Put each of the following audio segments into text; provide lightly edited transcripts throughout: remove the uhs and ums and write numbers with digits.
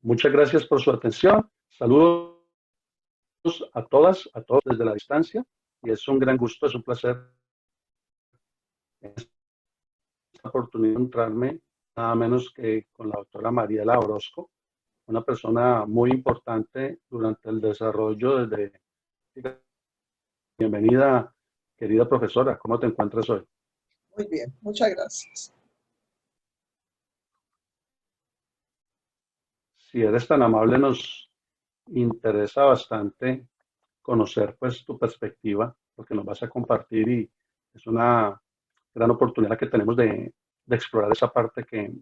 Muchas gracias por su atención. Saludos a todas, a todos desde la distancia. Y es un gran gusto, es un placer en esta oportunidad de encontrarme nada menos que con la doctora Mariela Orozco, una persona muy importante durante el desarrollo desde... Bienvenida, querida profesora, ¿cómo te encuentras hoy? Muy bien, muchas gracias. Si eres tan amable, nos interesa bastante conocer pues tu perspectiva, porque nos vas a compartir y es una gran oportunidad que tenemos de explorar esa parte que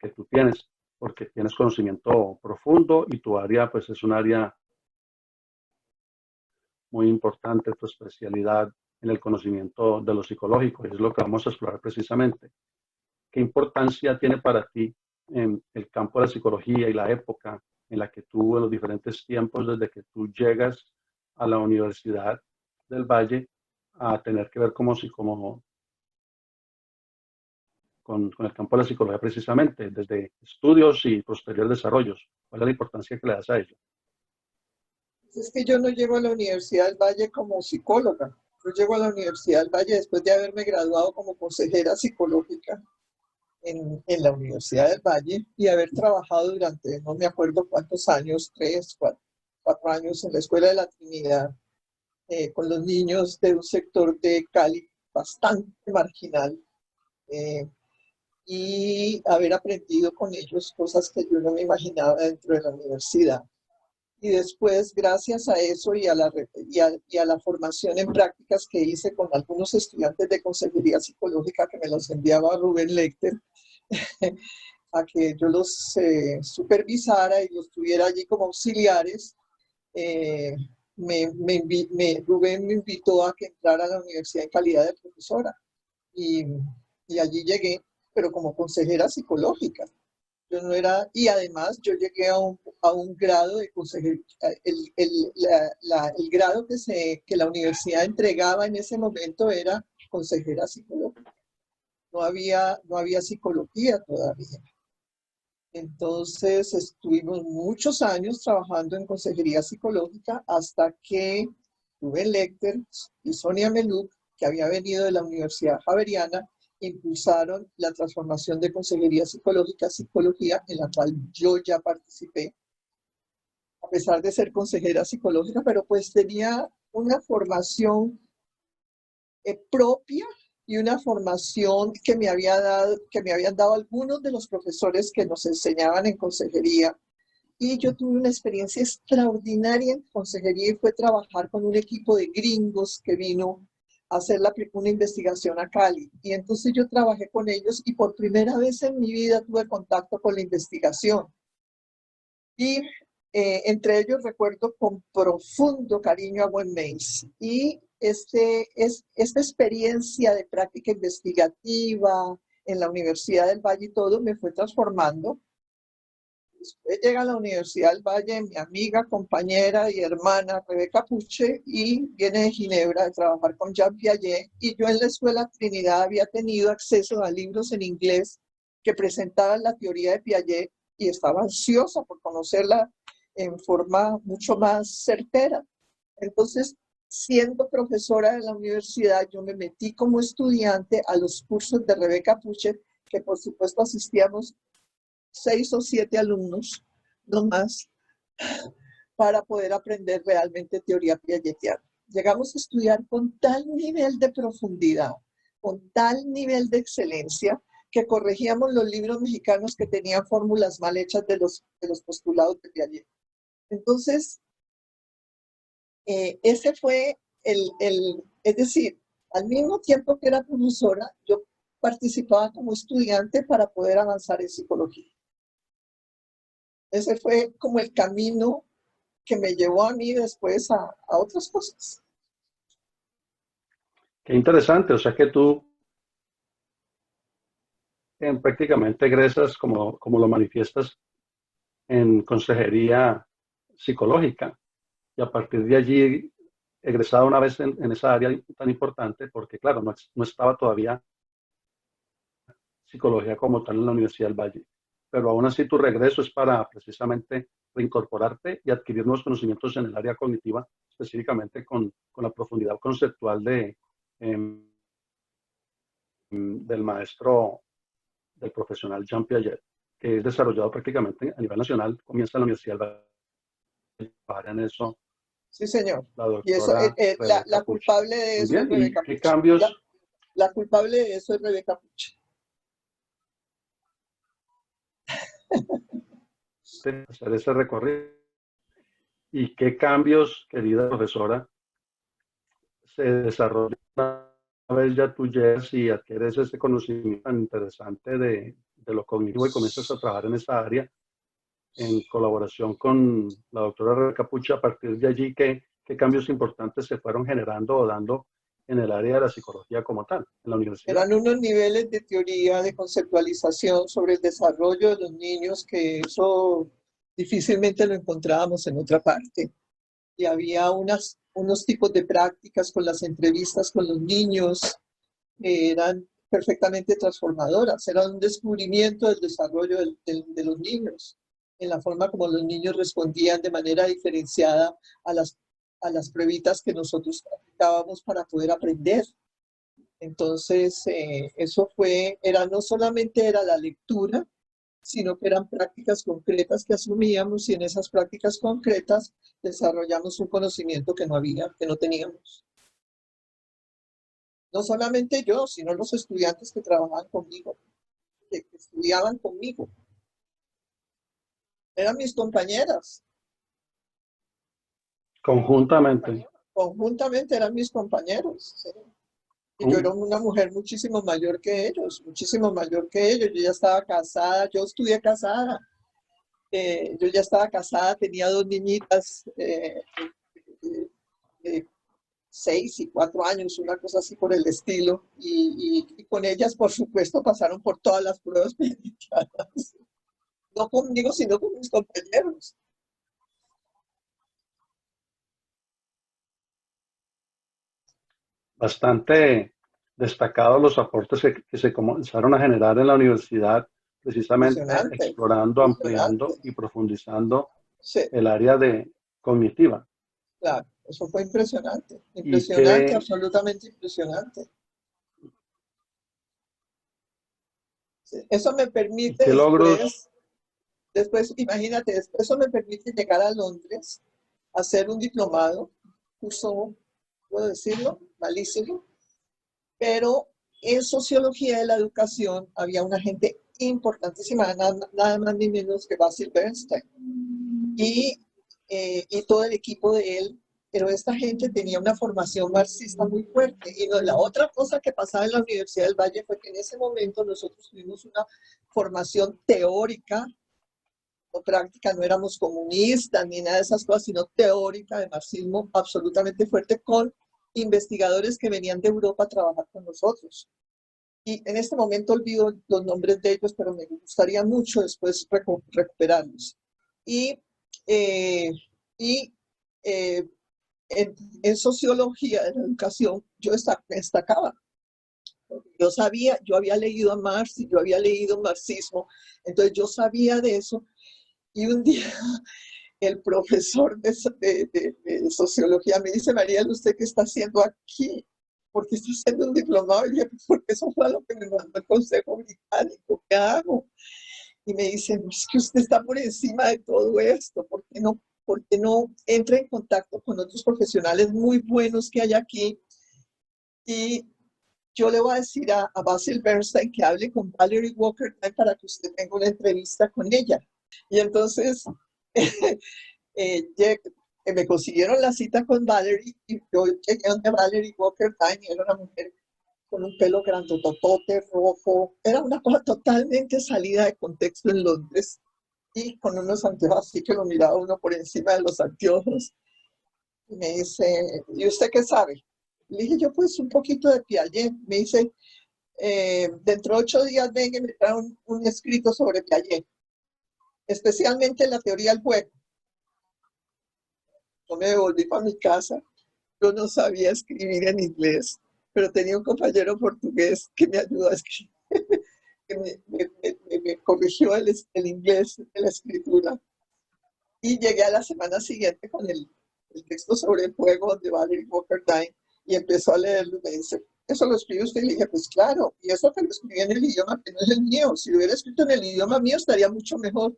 tú tienes, porque tienes conocimiento profundo y tu área pues es un área muy importante, tu especialidad en el conocimiento de lo psicológico, y es lo que vamos a explorar precisamente. ¿Qué importancia tiene para ti en el campo de la psicología y la época en la que tú, en los diferentes tiempos, desde que tú llegas a la Universidad del Valle, a tener que ver con el campo de la psicología precisamente, desde estudios y posteriores desarrollos? ¿Cuál es la importancia que le das a ello? Es que yo no llego a la Universidad del Valle como psicóloga. Yo llego a la Universidad del Valle después de haberme graduado como consejera psicológica en la Universidad del Valle y haber trabajado durante, no me acuerdo cuántos años, 3, 4 años en la Escuela de la Trinidad, con los niños de un sector de Cali bastante marginal. Y haber aprendido con ellos cosas que yo no me imaginaba dentro de la universidad. Y después, gracias a eso y a la formación en prácticas que hice con algunos estudiantes de consejería psicológica que me los enviaba Rubén Lecter, a que yo los supervisara y los tuviera allí como auxiliares, eh, Rubén me invitó a que entrara a la universidad en calidad de profesora. Y, y allí llegué, pero como consejera psicológica. Yo no era, y además yo llegué a un grado de consejería, el grado que la universidad entregaba en ese momento era consejera psicológica. No había psicología todavía. Entonces estuvimos muchos años trabajando en consejería psicológica hasta que Rubén Lecter y Sonia Meluc, que había venido de la Universidad Javeriana, impulsaron la transformación de consejería psicológica a psicología, en la cual yo ya participé, a pesar de ser consejera psicológica, pero pues tenía una formación propia y una formación que me habían dado algunos de los profesores que nos enseñaban en consejería. Y yo tuve una experiencia extraordinaria en consejería y fue trabajar con un equipo de gringos que vino a hacer una investigación a Cali. Y entonces yo trabajé con ellos y por primera vez en mi vida tuve contacto con la investigación. Y entre ellos recuerdo con profundo cariño a Gwen Mays. Y esta experiencia de práctica investigativa en la Universidad del Valle y todo me fue transformando. Después llega a la Universidad del Valle mi amiga, compañera y hermana Rebeca Puche y viene de Ginebra a trabajar con Jean Piaget, y yo en la Escuela Trinidad había tenido acceso a libros en inglés que presentaban la teoría de Piaget y estaba ansiosa por conocerla en forma mucho más certera. Entonces, siendo profesora de la universidad, yo me metí como estudiante a los cursos de Rebeca Puche, que por supuesto asistíamos 6 o 7 alumnos, no más, para poder aprender realmente teoría piagetiana. Llegamos a estudiar con tal nivel de profundidad, con tal nivel de excelencia, que corregíamos los libros mexicanos que tenían fórmulas mal hechas de los postulados de Piaget. Entonces, ese fue es decir, al mismo tiempo que era profesora, yo participaba como estudiante para poder avanzar en psicología. Ese fue como el camino que me llevó a mí después a otras cosas. Qué interesante, o sea que tú prácticamente egresas, como lo manifiestas, en consejería psicológica y a partir de allí egresada una vez en esa área tan importante, porque claro, no estaba todavía psicología como tal en la Universidad del Valle, pero aún así tu regreso es para precisamente reincorporarte y adquirir nuevos conocimientos en el área cognitiva, específicamente con la profundidad conceptual em, del maestro, del profesional Jean Piaget, que es desarrollado prácticamente a nivel nacional. Comienza en la Universidad de trabajar en eso Sí, señor. la Y eso, doctora Rebeca la Puch. culpable de Muy eso es bien, ¿y Rebeca qué Puche. cambios La culpable de eso es Rebeca Puche. de hacer ese recorrido? ¿Y qué cambios, querida profesora, se desarrollan una vez ya tú llegas y adquieres ese conocimiento tan interesante de lo cognitivo y comienzas a trabajar en esa área en colaboración con la doctora Rebeca Puche? A partir de allí, ¿qué cambios importantes se fueron generando o dando en el área de la psicología como tal, en la universidad? Eran unos niveles de teoría, de conceptualización sobre el desarrollo de los niños que eso difícilmente lo encontrábamos en otra parte. Y había unos tipos de prácticas con las entrevistas con los niños que eran perfectamente transformadoras. Era un descubrimiento del desarrollo de los niños, en la forma como los niños respondían de manera diferenciada a las pruebitas que nosotros aplicábamos para poder aprender. Entonces, eso no solamente era la lectura, sino que eran prácticas concretas que asumíamos y en esas prácticas concretas desarrollamos un conocimiento que no teníamos. No solamente yo, sino los estudiantes que trabajaban conmigo, que estudiaban conmigo. Eran mis compañeras. Conjuntamente. Conjuntamente eran mis compañeros. ¿Sí? Y yo era una mujer muchísimo mayor que ellos, muchísimo mayor que ellos. Yo ya estaba casada, yo estudié casada. Yo ya estaba casada, tenía 2 niñitas, 6 y 4 años, una cosa así por el estilo. Y con ellas, por supuesto, pasaron por todas las pruebas penitenciarias. No conmigo, sino con mis compañeros. Bastante destacados los aportes que se comenzaron a generar en la universidad, precisamente Impresionante, explorando, impresionante. ampliando y profundizando Sí, el área de cognitiva. claro, eso fue impresionante, ¿Y impresionante, absolutamente impresionante. Sí, eso me permite qué logros? después, imagínate, eso me permite llegar a Londres, hacer un diplomado, curso, puedo decirlo, malísimo, pero en sociología de la educación había una gente importantísima, nada más ni menos que Basil Bernstein. Y todo el equipo de él, pero esta gente tenía una formación marxista muy fuerte. Y no, la otra cosa que pasaba en la Universidad del Valle fue que en ese momento nosotros tuvimos una formación teórica o práctica, no éramos comunistas ni nada de esas cosas, sino teórica de marxismo absolutamente fuerte con investigadores que venían de Europa a trabajar con nosotros. Y en este momento olvido los nombres de ellos, pero me gustaría mucho después recuperarlos. Y, eh, y eh, en sociología de la educación yo destacaba. Yo sabía, yo había leído a Marx y yo había leído marxismo, entonces yo sabía de eso. Y un día el profesor de sociología me dice: María, ¿usted qué está haciendo aquí? Porque está haciendo un diplomado. Y dije: porque eso fue lo que me mandó el Consejo Británico, ¿qué hago? Y me dice: es que usted está por encima de todo esto, por qué no entra en contacto con otros profesionales muy buenos que hay aquí? Y yo le voy a decir a Basil Bernstein que hable con Valerie Walker para que usted tenga una entrevista con ella. Y entonces me consiguieron la cita con Valerie y yo llegué donde Valerie Walker Time, era una mujer con un pelo grandototote, rojo, era una cosa totalmente salida de contexto en Londres y con unos anteojos así que lo miraba uno por encima de los anteojos. Y me dice: ¿y usted qué sabe? Le dije yo: pues un poquito de Piaget. Me dice: dentro de 8 días venga y me trae un escrito sobre Piaget, especialmente la teoría del juego. Yo me devolví para mi casa. Yo no sabía escribir en inglés, pero tenía un compañero portugués que me ayudó a escribir. que me corrigió el inglés de la escritura. Y llegué a la semana siguiente con el texto sobre el fuego de Valerie Walker Tyne y empezó a leerlo y me dice, ¿eso lo escribe usted? Y le dije, pues claro, y eso que lo escribí en el idioma que no es el mío. Si lo hubiera escrito en el idioma mío estaría mucho mejor.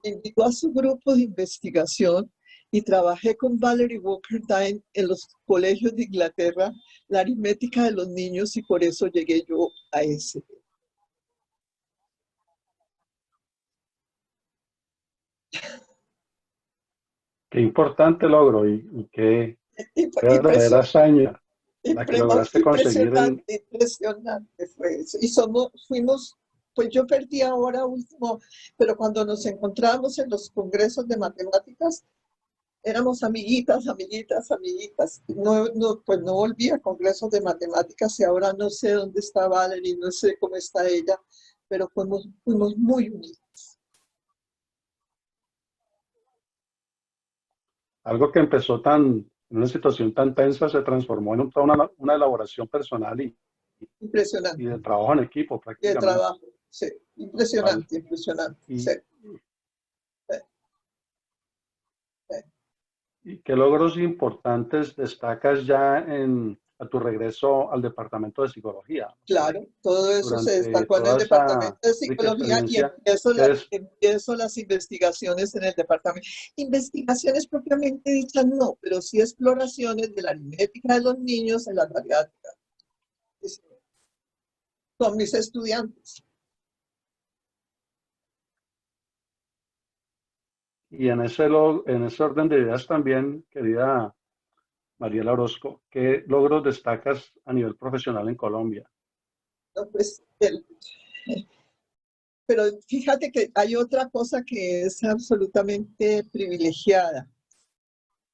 Me invitó a su grupo de investigación y trabajé con Valerie Walker Tyne en los colegios de Inglaterra, la aritmética de los niños, y por eso llegué yo a ese. Qué importante logro y qué verdadera Impresionante. hazaña la que lograste conseguir Impresionante fue eso. Y fuimos, pues yo perdí ahora último, pero cuando nos encontrábamos en los congresos de matemáticas, éramos amiguitas, amiguitas, amiguitas. Pues no volví a congresos de matemáticas y ahora no sé dónde está Valerie, no sé cómo está ella, pero fuimos muy unidos. algo que empezó en una situación tan tensa, se transformó en toda una elaboración personal y Impresionante. de trabajo en equipo Y de prácticamente. trabajo, sí. Vale. Impresionante, impresionante. Sí, Y, sí, sí. ¿Y qué logros importantes destacas ya a tu regreso al departamento de psicología? O sea, Claro, todo eso se durante destacó en el toda esa departamento de rica psicología y experiencia, ¿qué es empiezo las investigaciones en el departamento. Investigaciones propiamente dichas no, pero sí exploraciones de la aritmética de los niños en las variáticas. Son mis estudiantes. y en ese orden de ideas también, querida Mariela Orozco, ¿qué logros destacas a nivel profesional en Colombia? ¿No? Pues, pero fíjate que hay otra cosa que es absolutamente privilegiada.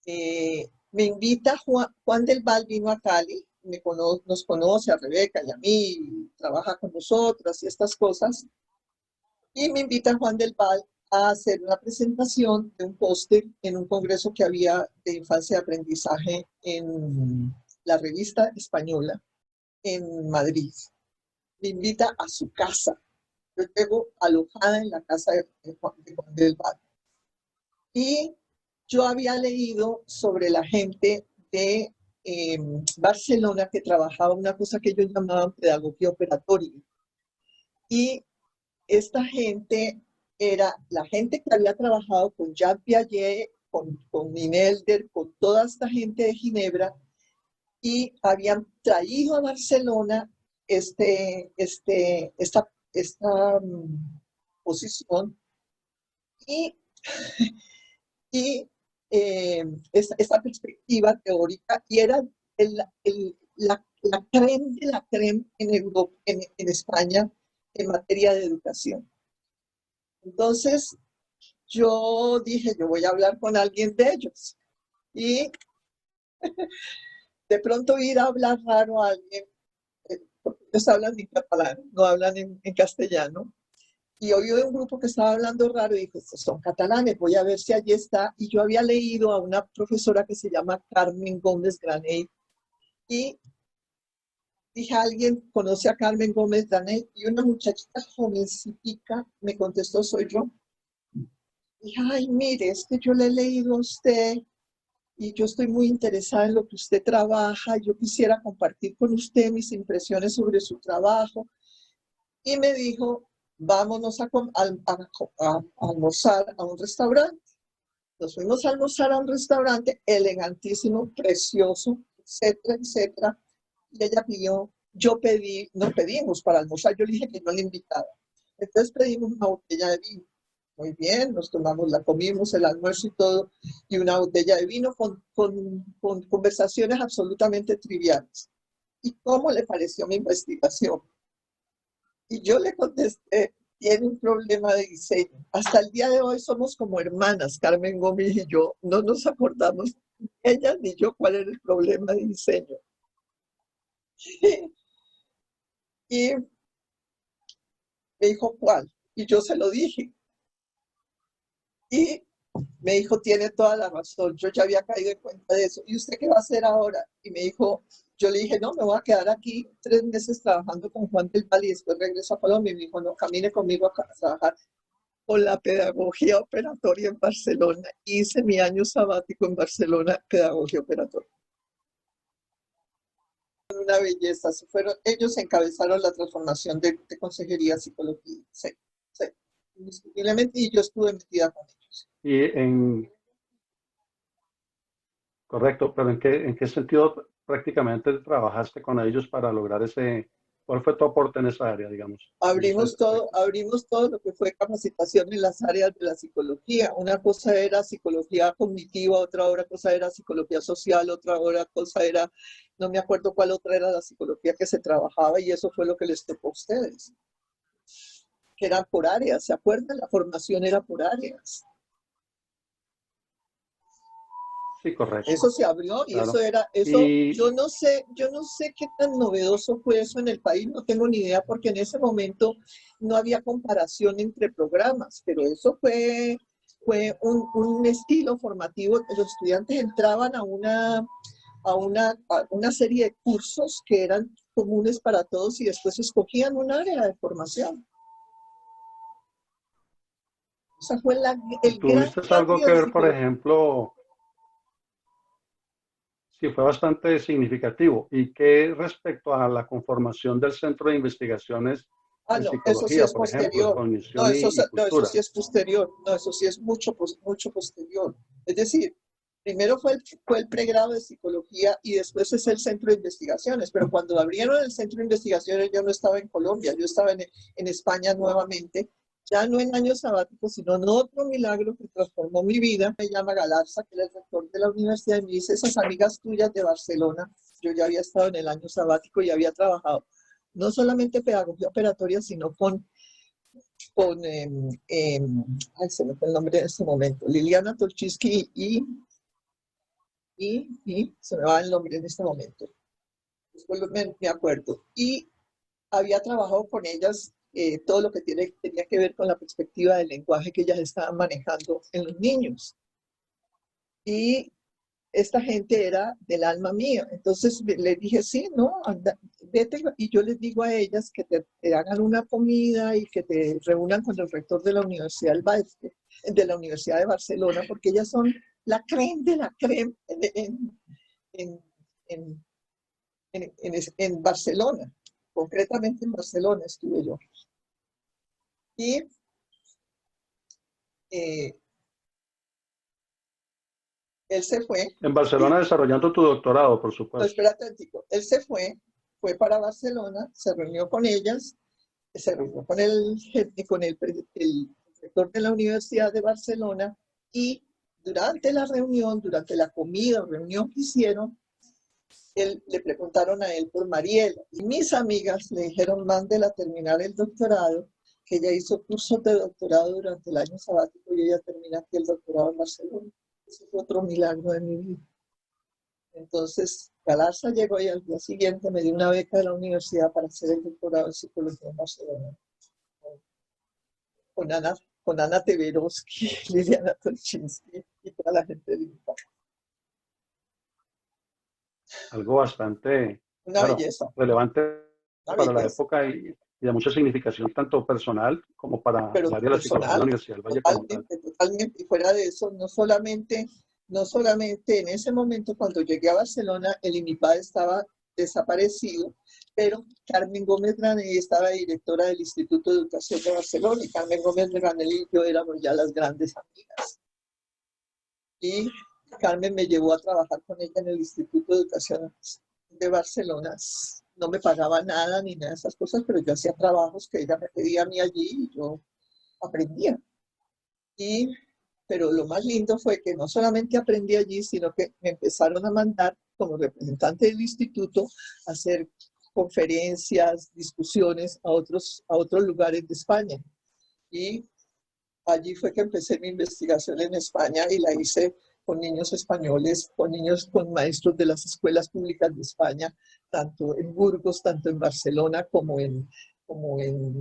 Me invita Juan del Val, vino a Cali, nos conoce a Rebeca y a mí, trabaja con nosotras y estas cosas, y me invita Juan del Val a hacer una presentación de un póster en un congreso que había de infancia y aprendizaje en la revista española en Madrid. Me invita a su casa. Yo llego alojada en la casa de Juan del Val. Y yo había leído sobre la gente de Barcelona que trabajaba una cosa que ellos llamaban pedagogía operatoria. Y esta gente era la gente que había trabajado con Jean Piaget, con Ninelder, con toda esta gente de Ginebra, y habían traído a Barcelona esta posición y y esta perspectiva teórica, y era la creme de la creme en Europa, en España, en materia de educación. Entonces, yo dije, yo voy a hablar con alguien de ellos. Y de pronto ir a hablar raro a alguien, porque ellos hablan en catalán, no hablan en castellano. Y oí de un grupo que estaba hablando raro y dije, estos son catalanes, voy a ver si allí está. Y yo había leído a una profesora que se llama Carmen Gómez Granell y dije, ¿alguien conoce a Carmen Gómez Granell? Y una muchachita jovencita me contestó, soy yo. Y dije, ay, mire, es que yo le he leído a usted y yo estoy muy interesada en lo que usted trabaja. Yo quisiera compartir con usted mis impresiones sobre su trabajo. Y me dijo, vámonos a almorzar a un restaurante. Nos fuimos a almorzar a un restaurante elegantísimo, precioso, etcétera, etcétera. Y ella pidió, no pedimos para almorzar, yo le dije que no le invitaba. Entonces pedimos una botella de vino. Muy bien, la comimos el almuerzo y todo, y una botella de vino con conversaciones absolutamente triviales. ¿Y cómo le pareció mi investigación? Y yo le contesté, tiene un problema de diseño. Hasta el día de hoy somos como hermanas, Carmen Gómez y yo. No nos acordamos, ella ni yo, cuál era el problema de diseño. Y me dijo, ¿cuál? Y yo se lo dije. Y Me dijo, tiene toda la razón, yo ya había caído en cuenta de eso. ¿Y usted qué va a hacer ahora? Y me dijo, yo le dije, no, me voy a quedar aquí 3 meses trabajando con Juan del Valle y después regreso a Colombia. Y me dijo, no, camine conmigo a trabajar con la pedagogía operatoria en Barcelona. Hice mi año sabático en Barcelona, pedagogía operatoria. Una belleza, ellos encabezaron la transformación de consejería psicología, sí, sí, indiscutiblemente, y yo estuve metida con ellos. Correcto, pero en qué sentido prácticamente trabajaste con ellos para lograr cuál fue tu aporte en esa área, digamos, en ese aspecto? Abrimos todo lo que fue capacitación en las áreas de la psicología. Una cosa era psicología cognitiva, otra cosa era psicología social, otra cosa era, no me acuerdo cuál otra era la psicología que se trabajaba, y eso fue lo que les tocó a ustedes, que eran por áreas, ¿se acuerdan? La formación era por áreas. Sí, correcto. Eso se abrió y Claro. yo no sé qué tan novedoso fue eso en el país, no tengo ni idea, porque en ese momento no había comparación entre programas, pero eso fue un estilo formativo. Los estudiantes entraban a una serie de cursos que eran comunes para todos y después escogían un área de formación. Esa fue el gran ¿Tuviste algo cambio que de ver, por psicología. ejemplo, sí, fue bastante significativo? ¿Y qué respecto a la conformación del Centro de Investigaciones Ah, en no, eso sí Psicología, es por ejemplo, posterior. No, Cognición y no, eso Cultura? sí es posterior. No, eso sí es mucho, mucho posterior. Es decir, primero fue el pregrado de psicología y después es el centro de investigaciones. Pero cuando abrieron el centro de investigaciones, yo no estaba en Colombia, yo estaba en España nuevamente, ya no en año sabático, sino en otro milagro que transformó mi vida. Me llama Galarza, que es el rector de la universidad, y me dice, esas amigas tuyas de Barcelona, yo ya había estado en el año sabático y había trabajado no solamente pedagogía operatoria, sino ay, se me fue el nombre en este momento, Liliana Tolchinsky y se me va el nombre en este momento, después me acuerdo, y había trabajado con ellas todo lo que tenía que ver con la perspectiva del lenguaje que ellas estaban manejando en los niños. Y esta gente era del alma mía. Entonces les dije, sí, no, anda, vete, y yo les digo a ellas que te hagan una comida y que te reúnan con el rector de la Universidad de Barcelona, porque ellas son la creme de la creme en, en, en Barcelona. Concretamente en Barcelona estuve yo. Y él se fue. En Barcelona desarrollando tu doctorado, por No, supuesto. espérate, él se fue para Barcelona, se reunió con ellas, se reunió con el rector de la Universidad de Barcelona, y durante la comida o reunión que hicieron, le preguntaron a él por Mariela. Y mis amigas le dijeron, mándela a terminar el doctorado, que ella hizo cursos de doctorado durante el año sabático y ella termina aquí el doctorado en Barcelona. Ese fue otro milagro de mi vida. Entonces, Galarza llegó y al día siguiente me dio una beca de la universidad para hacer el doctorado en psicología en Barcelona. Con Ana, con Ana Teverovsky, Liliana Tolchinsky y toda la gente de INPA. Algo bastante, Una claro, belleza, relevante una para la belleza, época y de mucha significación tanto personal como para pero el área de la psicología de la personal, Universidad del Valle como tal. totalmente, totalmente. Y fuera de eso, no solamente en ese momento cuando llegué a Barcelona, el INIPAD estaba desaparecido, pero Carmen Gómez Granelli estaba directora del Instituto de Educación de Barcelona, y Carmen Gómez Granelli y yo éramos ya las grandes amigas. Y Carmen me llevó a trabajar con ella en el Instituto de Educación de Barcelona. No me pagaba nada ni nada de esas cosas, pero yo hacía trabajos que ella me pedía a mí allí y yo aprendía. Pero lo más lindo fue que no solamente aprendí allí, sino que me empezaron a mandar como representante del instituto a hacer conferencias, discusiones a otros lugares de España. Y allí fue que empecé mi investigación en España y la hice con niños españoles, con maestros de las escuelas públicas de España, tanto en Burgos, tanto en Barcelona como en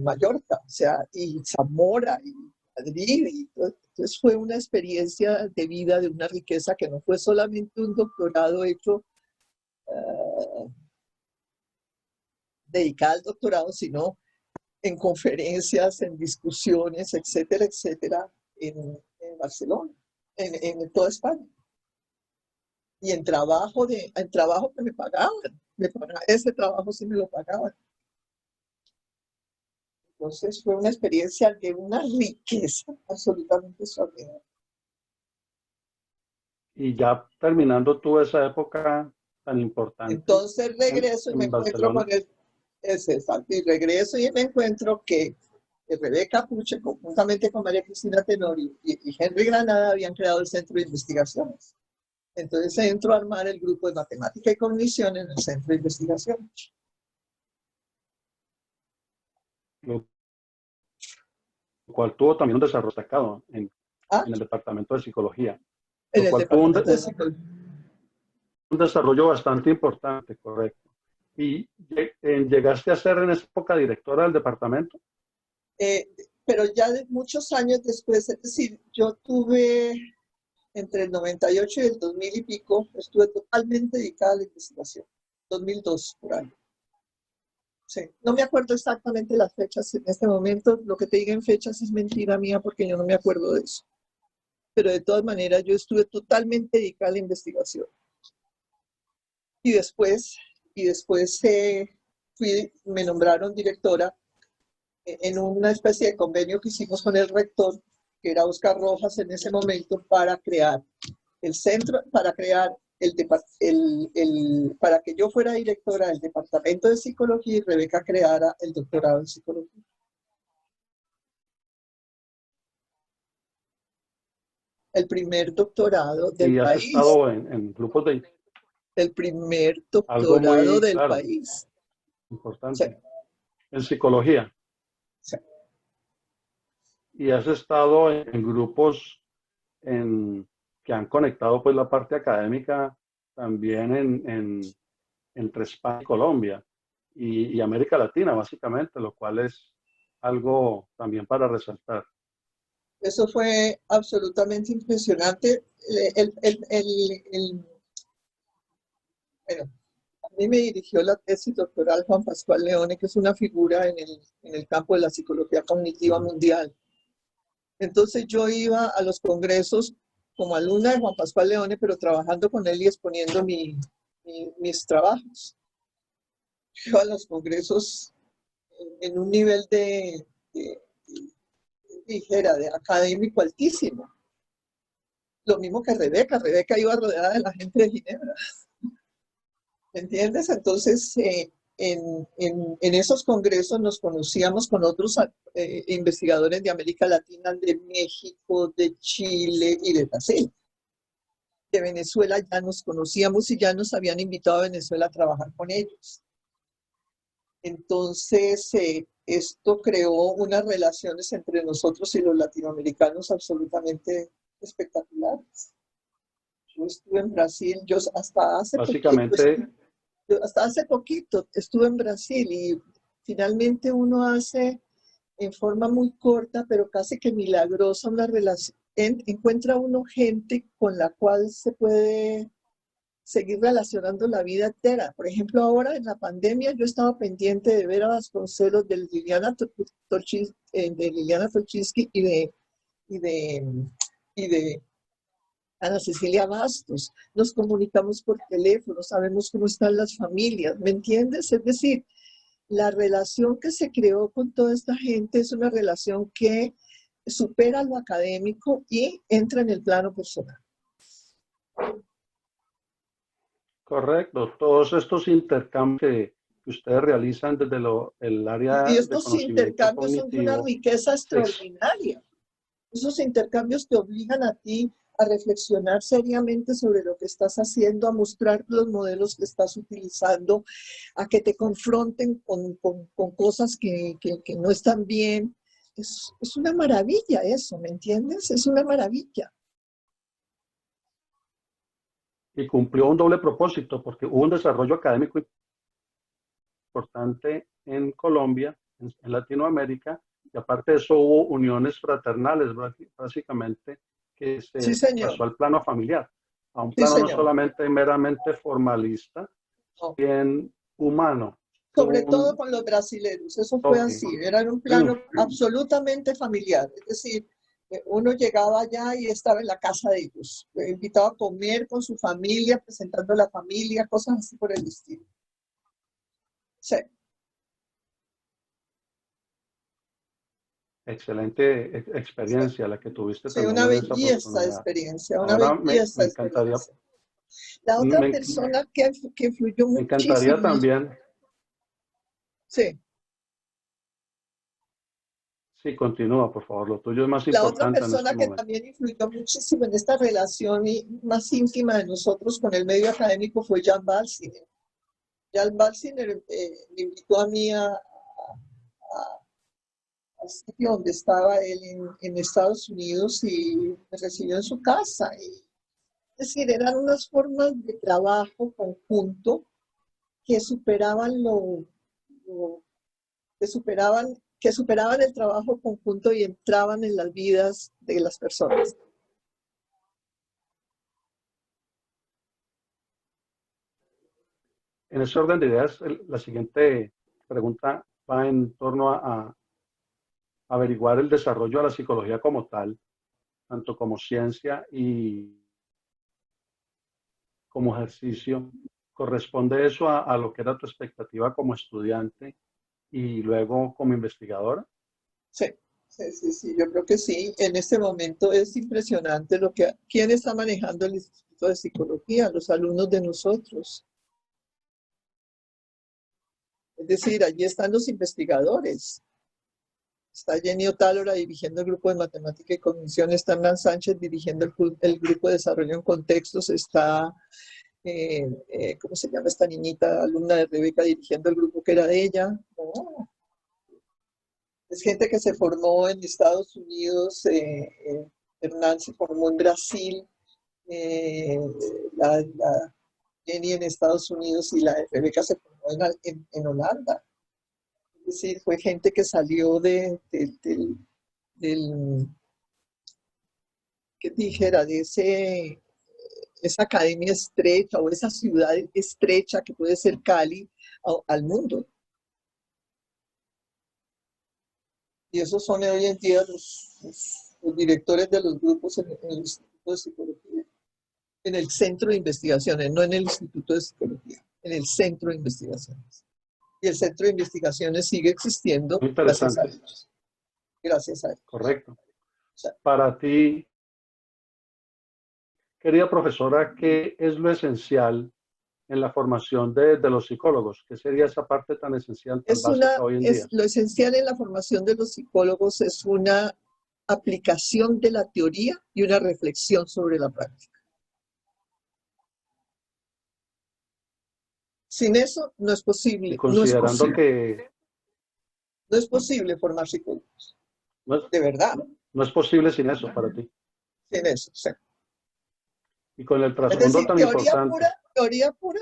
Mallorca, o sea, y Zamora, y Madrid. Entonces fue una experiencia de vida de una riqueza que no fue solamente un doctorado hecho dedicado al doctorado, sino en conferencias, en discusiones, etcétera, etcétera, en Barcelona, en toda España. Y en trabajo que me pagaban. Ese trabajo sí me lo pagaban. Entonces fue una experiencia de una riqueza absolutamente extraordinaria. Y ya terminando tú esa época tan importante Entonces regreso y me en encuentro Barcelona, con y regreso y me encuentro que Rebeca Puche, conjuntamente con María Cristina Tenorio y Henry Granada, habían creado el Centro de Investigaciones. Entonces entro a armar el grupo de Matemática y Cognición en el Centro de Investigación. lo cual tuvo también un desarrollo destacado Ah, en el Departamento de Psicología, en lo el cual tuvo Departamento de Psicología. un desarrollo bastante importante, correcto. ¿Y llegaste a ser en esa época directora del departamento? Pero ya muchos años después, es decir, yo tuve entre el 98 y el 2000 y pico, estuve totalmente dedicada a la investigación. 2002, por ahí. Sí. No me acuerdo exactamente las fechas en este momento. Lo que te diga en fechas es mentira mía porque yo no me acuerdo de eso. Pero de todas maneras, yo estuve totalmente dedicada a la investigación. Y después me nombraron directora en una especie de convenio que hicimos con el rector, que era Oscar Rojas en ese momento, para crear el centro, para crear para que yo fuera directora del Departamento de Psicología y Rebeca creara el doctorado en Psicología. El primer doctorado del Y has país. estado en grupos de El primer algo doctorado muy, del claro, país. Sí, importante, en psicología. sí. Y has estado en grupos que han conectado pues la parte académica también entre España y Colombia y América Latina, básicamente, lo cual es algo también para resaltar. Eso fue absolutamente impresionante. Bueno, a mí me dirigió la tesis doctoral Juan Pascual Leone, que es una figura en el campo de la psicología cognitiva mundial. Entonces yo iba a los congresos como alumna de Juan Pascual Leone, pero trabajando con él y exponiendo mis trabajos. Iba a los congresos en un nivel dijera, de académico altísimo. Lo mismo que Rebeca. Rebeca iba rodeada de la gente de Ginebra. ¿Entiendes? Entonces, en esos congresos nos conocíamos con otros investigadores de América Latina, de México, de Chile y de Brasil. De Venezuela ya nos conocíamos y ya nos habían invitado a Venezuela a trabajar con ellos. Entonces, esto creó unas relaciones entre nosotros y los latinoamericanos absolutamente espectaculares. Yo estuve en Brasil, Básicamente, hasta hace poquito estuve en Brasil y finalmente uno hace en forma muy corta, pero casi que milagrosa, una relación. Encuentra uno gente con la cual se puede seguir relacionando la vida entera. Por ejemplo, ahora en la pandemia yo estaba pendiente de ver a Vasconcelos de Liliana Tolchinsky y de Ana Cecilia Bastos. Nos comunicamos por teléfono, sabemos cómo están las familias, ¿me entiendes? Es decir, la relación que se creó con toda esta gente es una relación que supera lo académico y entra en el plano personal. correcto, todos estos intercambios que ustedes realizan desde el Y área de estos conocimiento intercambios son de una cognitivo, riqueza es, extraordinaria. Esos intercambios te obligan a ti a reflexionar seriamente sobre lo que estás haciendo, a mostrar los modelos que estás utilizando, a que te confronten con cosas que no están bien. Es una maravilla eso, ¿me entiendes? Es una maravilla. y cumplió un doble propósito, porque hubo un desarrollo académico importante en Colombia, en Latinoamérica, Y aparte de eso hubo uniones fraternales, básicamente, que Sí, se señor. pasó al plano familiar, a un Sí, plano no señor. solamente meramente formalista, No. bien humano. Sobre todo Un con los brasileños, eso fue toque. así, era en un plano absolutamente familiar, es decir, uno llegaba allá y estaba en la casa de ellos, invitado a comer con su familia, presentando a la familia, cosas así por el estilo. Sí, Excelente sí, experiencia la que tuviste sí, también una en esa belleza de oportunidad. experiencia, una Ahora belleza me de encantaría, experiencia. La otra me, persona que influyó me encantaría muchísimo, también, sí, sí, continúa, por favor, lo tuyo es más la otra importante en este persona que momento. también influyó muchísimo en esta relación más íntima de nosotros con el medio académico fue Jan Balsiner. Jan Balsiner me invitó a mí al sitio donde estaba él en Estados Unidos y me recibió en su casa. Es decir, eran unas formas de trabajo conjunto que superaban lo que superaban el trabajo conjunto y entraban en las vidas de las personas. En ese orden de ideas, la siguiente pregunta va en torno a averiguar el desarrollo de la psicología como tal, tanto como ciencia y como ejercicio. ¿Corresponde eso a lo que era tu expectativa como estudiante y luego como investigadora? Sí, sí, sí, sí, yo creo que sí. En este momento es impresionante quién está manejando el Instituto de Psicología, los alumnos de nosotros. Es decir, allí están los investigadores. Está Jenny Otálora dirigiendo el grupo de matemática y cognición, está Hernán Sánchez dirigiendo el grupo de desarrollo en contextos, está, ¿cómo se llama esta niñita, alumna de Rebeca, dirigiendo el grupo que era de ella? Oh, es gente que se formó en Estados Unidos, Hernán se formó en Brasil, eh, la Jenny en Estados Unidos y la Rebeca se formó en Holanda. Es decir, fue gente que salió del que dijera, esa academia estrecha o esa ciudad estrecha que puede ser Cali al mundo. Y esos son hoy en día los directores de los grupos en el Instituto de Psicología, en el centro de investigaciones, no en el Instituto de Psicología, en el centro de investigaciones. Y el centro de investigaciones sigue existiendo Muy gracias a interesante, ellos. Gracias a ellos. correcto. O sea, Para ti, querida profesora, ¿qué es lo esencial en la formación de los psicólogos? ¿Qué sería esa parte tan esencial, tan básica hoy en día? lo esencial en la formación de los psicólogos es una aplicación de la teoría y una reflexión sobre la práctica. Sin eso no es Y posible, considerando que no es posible formar psicólogos, no es, de verdad, no es posible sin eso para ti. sin eso. O sea, Y con el es trasfondo decir, tan importante, teoría pura,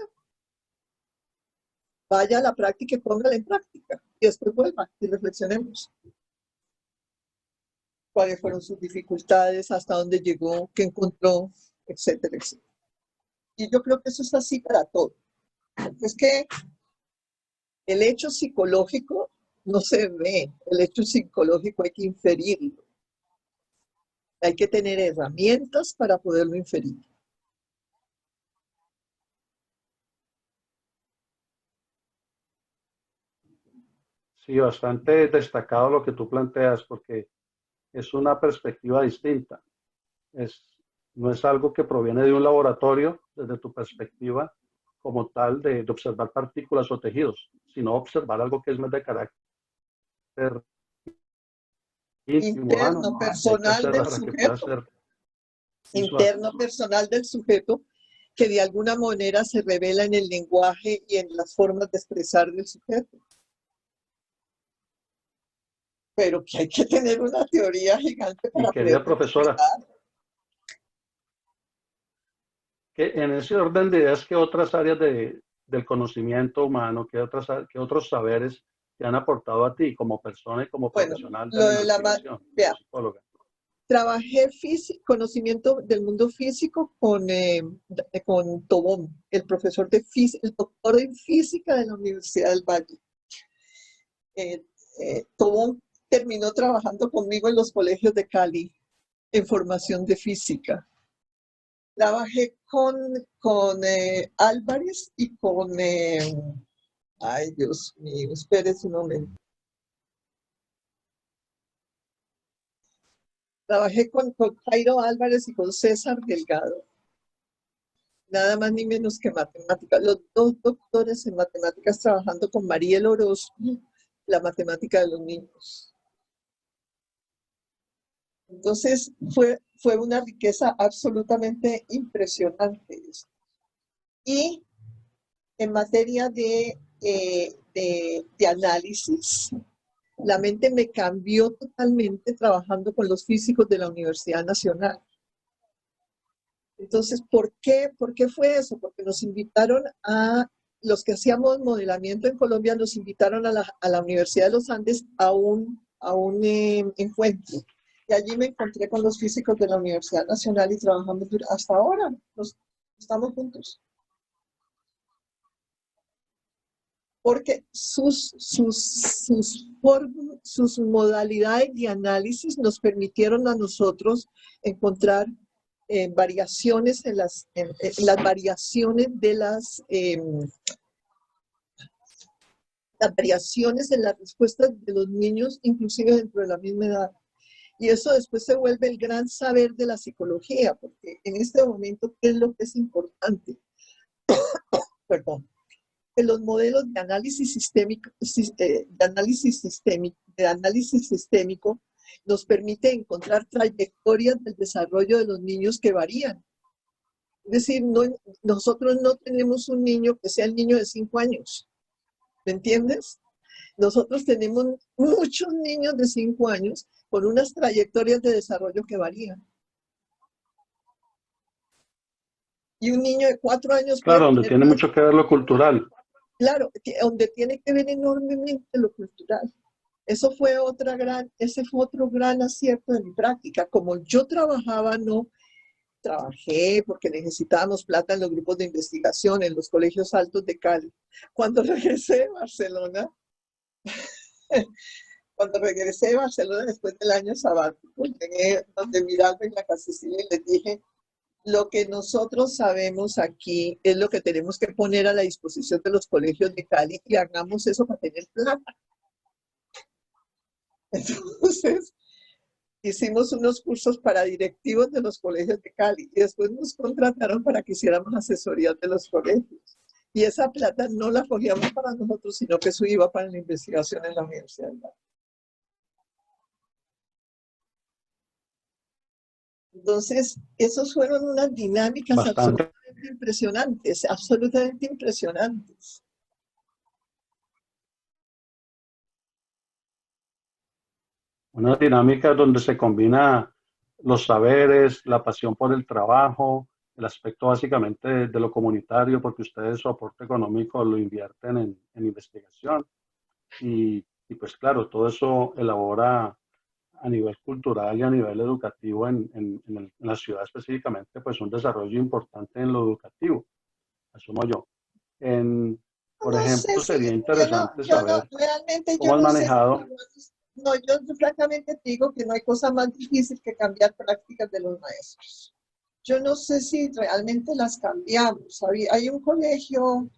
vaya a la práctica y póngala en práctica. Y después vuelva y reflexionemos. Cuáles fueron sus dificultades, hasta dónde llegó, qué encontró, etcétera, etcétera. Y yo creo que eso es así para todo. Es que el hecho psicológico no se ve, el hecho psicológico hay que inferirlo. Hay que tener herramientas para poderlo inferir. sí, bastante destacado lo que tú planteas, porque es una perspectiva distinta. Es, no es algo que proviene de un laboratorio desde tu perspectiva como tal de observar partículas o tejidos, sino observar algo que es más de carácter íntimo, humano, Interno, y hay que personal hacerla del para que pueda sujeto. ser visual. Interno, personal del sujeto, que de alguna manera se revela en el lenguaje y en las formas de expresar del sujeto. Pero que hay que tener una teoría gigante Y para querida poderlo profesora, expresar. que en ese orden de ideas, ¿qué otras áreas del conocimiento humano, qué otros saberes te han aportado a ti como persona y como Bueno, profesional de lo la de la, investigación, vea, como psicóloga? trabajé conocimiento del mundo físico con Tobón, el profesor de física, el doctor en física de la Universidad del Valle. Tobón terminó trabajando conmigo en los colegios de Cali en formación de física. Trabajé con Álvarez y con, ay Dios mío, espérese un momento. Trabajé con Jairo Álvarez y con César Delgado. Nada más ni menos que matemáticas. Los dos doctores en matemáticas trabajando con Mariel Orozco, la matemática de los niños. Entonces fue una riqueza absolutamente impresionante. Y en materia de análisis, la mente me cambió totalmente trabajando con los físicos de la Universidad Nacional. Entonces, ¿por qué fue eso? Porque nos invitaron los que hacíamos modelamiento en Colombia, nos invitaron a la Universidad de los Andes a un encuentro. Y allí me encontré con los físicos de la Universidad Nacional y trabajamos hasta ahora. Estamos juntos. Porque sus modalidades de análisis nos permitieron a nosotros encontrar variaciones en las variaciones de las variaciones en las respuestas de los niños, inclusive dentro de la misma edad. Y eso después se vuelve el gran saber de la psicología, porque en este momento, ¿qué es lo que es importante? Perdón. Que los modelos de análisis sistémico nos permite encontrar trayectorias del desarrollo de los niños que varían. Es decir, nosotros no tenemos un niño que sea el niño de 5 años, ¿me entiendes? Nosotros tenemos muchos niños de 5 años con unas trayectorias de desarrollo que varían. Y un niño de 4 años Claro, puede donde tener tiene mucho que ver lo cultural. Claro, donde tiene que ver enormemente lo cultural. Ese fue otro gran acierto de mi práctica. Como yo trabajé porque necesitábamos plata en los grupos de investigación, en los colegios altos de Cali. Cuando regresé de Barcelona, después del año sabático, llegué donde Miralba en la Casa Cecilia y les dije, lo que nosotros sabemos aquí es lo que tenemos que poner a la disposición de los colegios de Cali y hagamos eso para tener plata. Entonces, hicimos unos cursos para directivos de los colegios de Cali y después nos contrataron para que hiciéramos asesorías de los colegios. Y esa plata no la cogíamos para nosotros, sino que eso iba para la investigación en la universidad. Entonces, esos fueron unas dinámicas Bastante. absolutamente impresionantes. Una dinámica donde se combina los saberes, la pasión por el trabajo, el aspecto básicamente de lo comunitario, porque ustedes su aporte económico lo invierten en investigación. Y pues claro, todo eso elabora a nivel cultural y a nivel educativo en la ciudad específicamente, pues un desarrollo importante en lo educativo, asumo yo. Por No sé ejemplo, si, sería interesante saber realmente cómo yo has no sé si, manejado. no, yo francamente te digo que no hay cosa más difícil que cambiar prácticas de los maestros. Yo no sé si realmente las cambiamos. Hay un colegio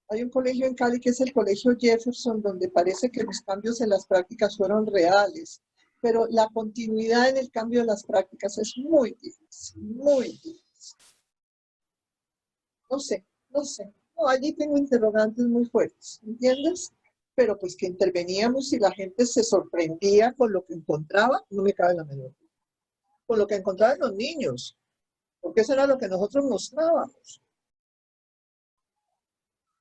en Cali que es el Colegio Jefferson, donde parece que los cambios en las prácticas fueron reales, pero la continuidad en el cambio de las prácticas es muy difícil, muy difícil. No sé. No, allí tengo interrogantes muy fuertes, ¿entiendes? Pero pues que interveníamos y la gente se sorprendía con lo que encontraba, no me cabe la menor duda. Con lo que encontraban los niños, porque eso era lo que nosotros mostrábamos.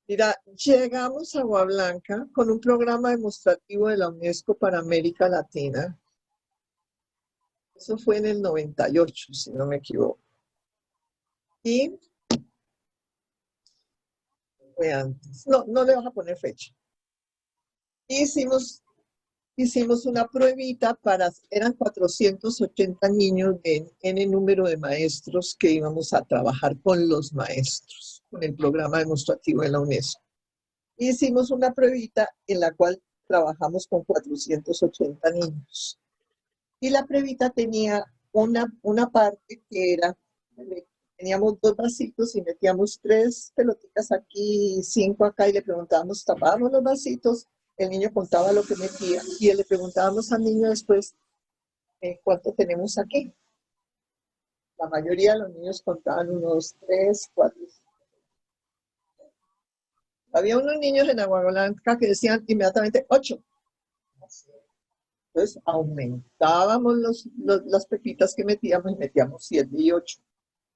Mira, llegamos a Agua Blanca con un programa demostrativo de la UNESCO para América Latina. Eso fue en el 98, si no me equivoco. Y fue antes. No le vas a poner fecha. Hicimos una pruebita eran 480 niños de N número de maestros que íbamos a trabajar con los maestros, con el programa demostrativo de la UNESCO. Hicimos una pruebita en la cual trabajamos con 480 niños. Y la pruebita tenía una parte que era, teníamos 2 vasitos y metíamos 3 pelotitas aquí, 5 acá, y le preguntábamos, tapábamos los vasitos, el niño contaba lo que metía, y le preguntábamos al niño después, ¿cuánto tenemos aquí? La mayoría de los niños contaban unos 3, 4. Había unos niños en Agua Blanca que decían inmediatamente 8. Entonces aumentábamos las pepitas que metíamos y metíamos 7 y 8.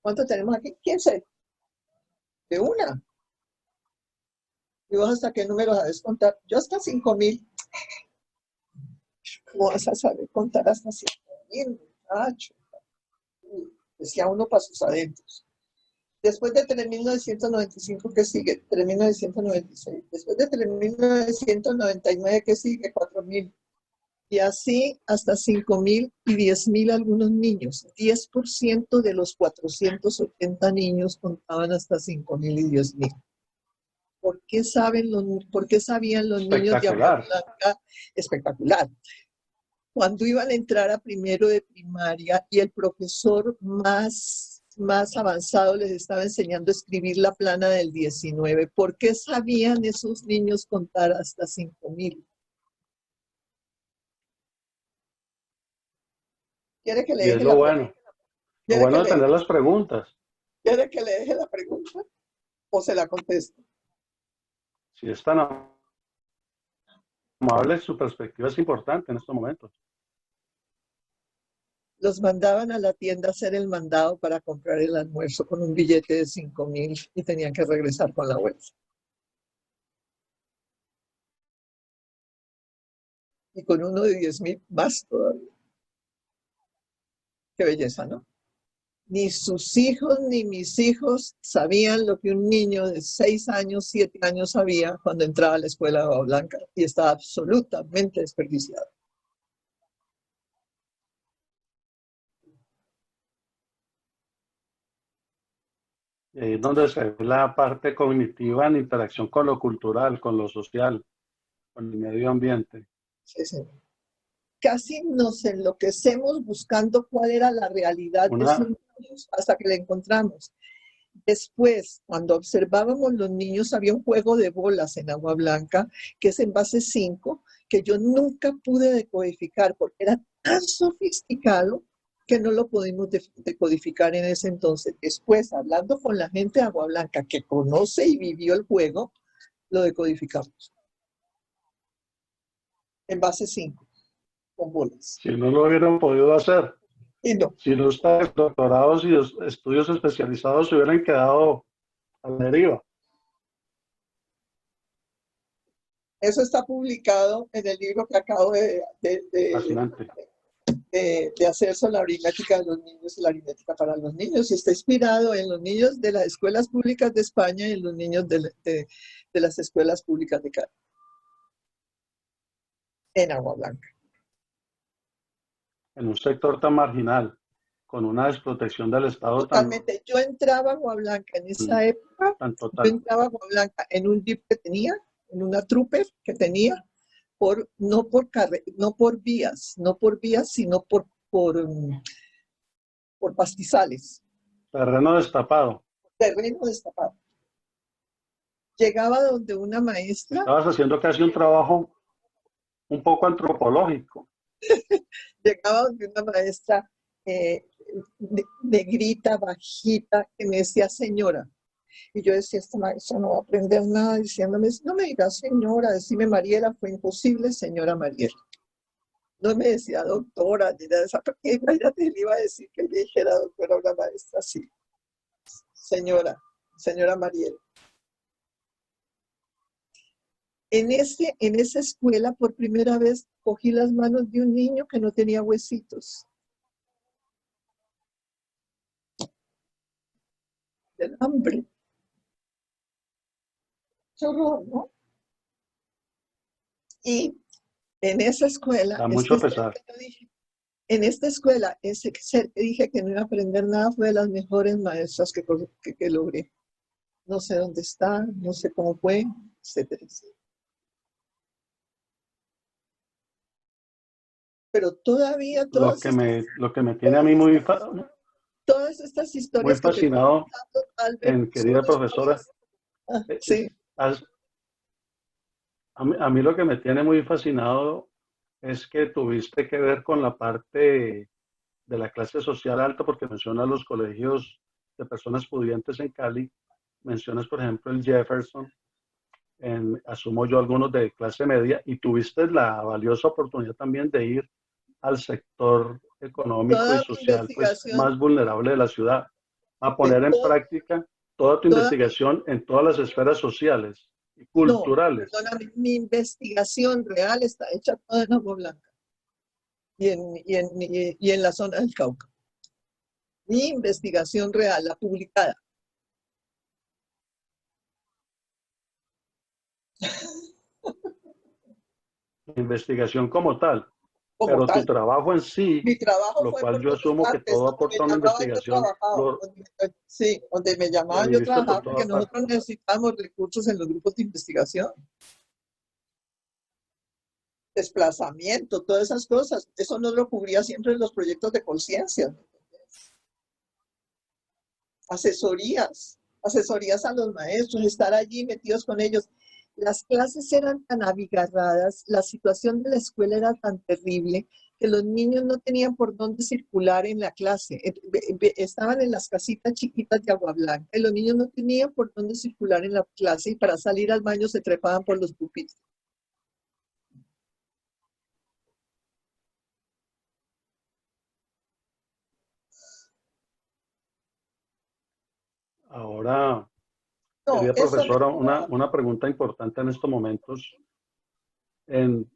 ¿Cuánto tenemos aquí? 15. De una. ¿Y vos hasta qué número sabes contar? Yo hasta 5,000. ¿Cómo vas a saber contar hasta 5,000, muchacho? Decía uno para sus adentros. Después de 3.995, ¿qué sigue? 3.996. Después de 3.999, ¿qué sigue? 4,000. Y así hasta 5,000 y 10,000 algunos niños. 10% de los 480 niños contaban hasta 5,000 y 10,000. ¿Por qué sabían los niños de Agua Blanca? Espectacular. Cuando iban a entrar a primero de primaria y el profesor más avanzado les estaba enseñando a escribir la plana del 19, ¿por qué sabían esos niños contar hasta 5,000? ¿Quiere que le Y es deje lo la bueno. pregunta? Lo bueno de tener las preguntas. ¿Quiere que le deje la pregunta o se la contesto? Si es tan amable, su perspectiva es importante en estos momentos. Los mandaban a la tienda a hacer el mandado para comprar el almuerzo con un billete de 5,000 y tenían que regresar con la bolsa. Y con uno de 10,000 más todavía. Qué belleza, ¿no? Ni sus hijos ni mis hijos sabían lo que un niño de 6 años, 7 años sabía cuando entraba a la escuela de Agua Blanca, y estaba absolutamente desperdiciado. Y ahí es donde se ve la parte cognitiva en interacción con lo cultural, con lo social, con el medio ambiente. Sí, sí. Casi nos enloquecemos buscando cuál era la realidad de esos niños hasta que la encontramos. Después, cuando observábamos los niños, había un juego de bolas en Agua Blanca, que es en base 5, que yo nunca pude decodificar porque era tan sofisticado que no lo pudimos decodificar en ese entonces. Después, hablando con la gente de Agua Blanca que conoce y vivió el juego, lo decodificamos. En base 5, con bolas. Si no lo hubieran podido hacer, Y no. si los doctorados y los estudios especializados se hubieran quedado a la deriva. Eso está publicado en el libro que acabo de hacer sobre la aritmética de los niños y la aritmética para los niños, y está inspirado en los niños de las escuelas públicas de España y en los niños de las escuelas públicas de Cali, en Agua Blanca. En un sector tan marginal, con una desprotección del Estado Totalmente. Yo entraba a Agua Blanca en esa época, tan total. yo entraba a Agua Blanca en un jeep que tenía, en una trooper que tenía, no por vías, sino por pastizales. Terreno destapado. Terreno destapado. Llegaba donde una maestra. Estabas haciendo casi un trabajo un poco antropológico. Llegaba donde una maestra negrita, bajita, que me decía señora. Y yo decía, esta maestra no va a aprender nada diciéndome, no me digas señora, decime Mariela, fue imposible, señora Mariela. No me decía doctora, ni nada de esa, porque imagínate, le iba a decir que le dijera doctora a una maestra así. Señora Mariela. En esa escuela, por primera vez, cogí las manos de un niño que no tenía huesitos. Del hambre. Qué horror, ¿no? Y en esa escuela, Da mucho pesar. en esta escuela, ese ser que dije que no iba a aprender nada fue de las mejores maestras que logré. No sé dónde está, no sé cómo fue, etcétera, etcétera. Pero todavía Lo que me tiene a mí todas estas muy historias que te estoy fascinado, contando, Albert, son querida profesora, historias. Sí, es, a mí lo que me tiene muy fascinado es que tuviste que ver con la parte de la clase social alta, porque mencionas los colegios de personas pudientes en Cali, mencionas, por ejemplo, el Jefferson, asumo yo algunos de clase media, y tuviste la valiosa oportunidad también de ir al sector económico y toda mi social, pues, investigación, más vulnerable de la ciudad, a de poner en toda, práctica toda tu toda investigación en todas las esferas sociales y no, culturales. perdóname, mi investigación real está hecha toda en Agua Blanca y en la zona del Cauca. Mi investigación real, la publicada. Investigación como tal, Como pero tu tal. trabajo en sí, Mi trabajo lo fue cual por yo todas asumo que partes, todo donde me aporta a una llamaban yo investigación, trabajaba, sí, donde me lo llamaban yo viviste por trabajaba porque toda parte. nosotros necesitábamos recursos en los grupos de investigación, desplazamiento, todas esas cosas. Eso no lo cubría siempre en los proyectos de conciencia. Asesorías a los maestros, estar allí metidos con ellos. Las clases eran tan abigarradas, la situación de la escuela era tan terrible que los niños no tenían por dónde circular en la clase. Estaban en las casitas chiquitas de Agua Blanca y los niños no tenían por dónde circular en la clase y para salir al baño se trepaban por los pupitres. Ahora, No, querida eso me profesora, da. una pregunta importante en estos momentos en,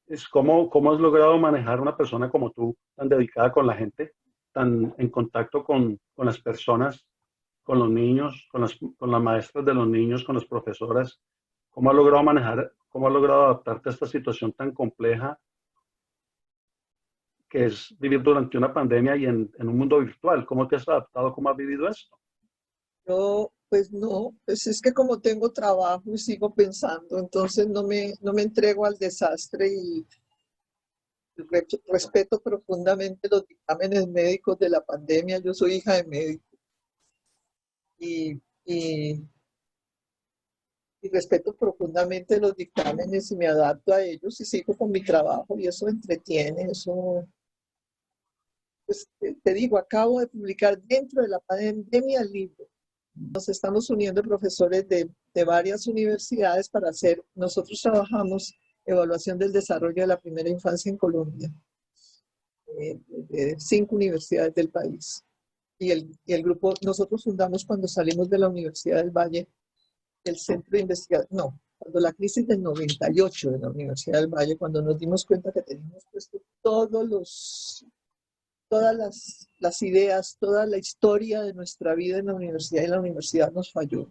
es cómo has logrado manejar una persona como tú, tan dedicada con la gente, tan en contacto con las personas, con los niños, con las maestras de los niños, con las profesoras. ¿Cómo has logrado manejar, cómo has logrado adaptarte a esta situación tan compleja que es vivir durante una pandemia y en un mundo virtual? ¿Cómo te has adaptado? ¿Cómo has vivido esto? Yo, pues no, pues es que como tengo trabajo y sigo pensando, entonces no me entrego al desastre y respeto profundamente los dictámenes médicos de la pandemia. Yo soy hija de médico y, y, y respeto profundamente los dictámenes y me adapto a ellos y sigo con mi trabajo y eso entretiene, eso, pues te digo, acabo de publicar dentro de la pandemia el libro. Nos estamos uniendo profesores de varias universidades para hacer, nosotros trabajamos evaluación del desarrollo de la primera infancia en Colombia, de 5 universidades del país. Y el grupo, nosotros fundamos cuando salimos de la Universidad del Valle, el centro de investigación, no, cuando la crisis del 98 de la Universidad del Valle, cuando nos dimos cuenta que teníamos puesto todas las ideas, toda la historia de nuestra vida en la universidad y la universidad nos falló.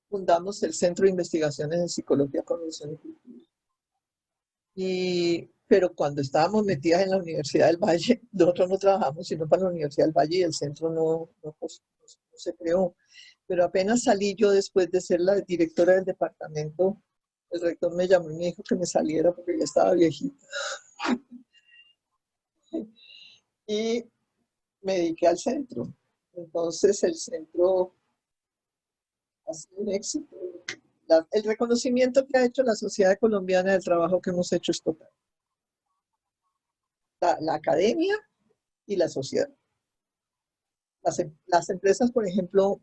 Fundamos el Centro de Investigaciones en Psicología, Cognición y Cultura. Pero cuando estábamos metidas en la Universidad del Valle, nosotros no trabajamos sino para la Universidad del Valle y el centro no se creó. Pero apenas salí yo después de ser la directora del departamento, el rector me llamó y me dijo que me saliera porque ya estaba viejita. Y me dediqué al centro. Entonces el centro ha sido un éxito. El reconocimiento que ha hecho la sociedad colombiana del trabajo que hemos hecho es total. La academia y la sociedad. Las empresas, por ejemplo,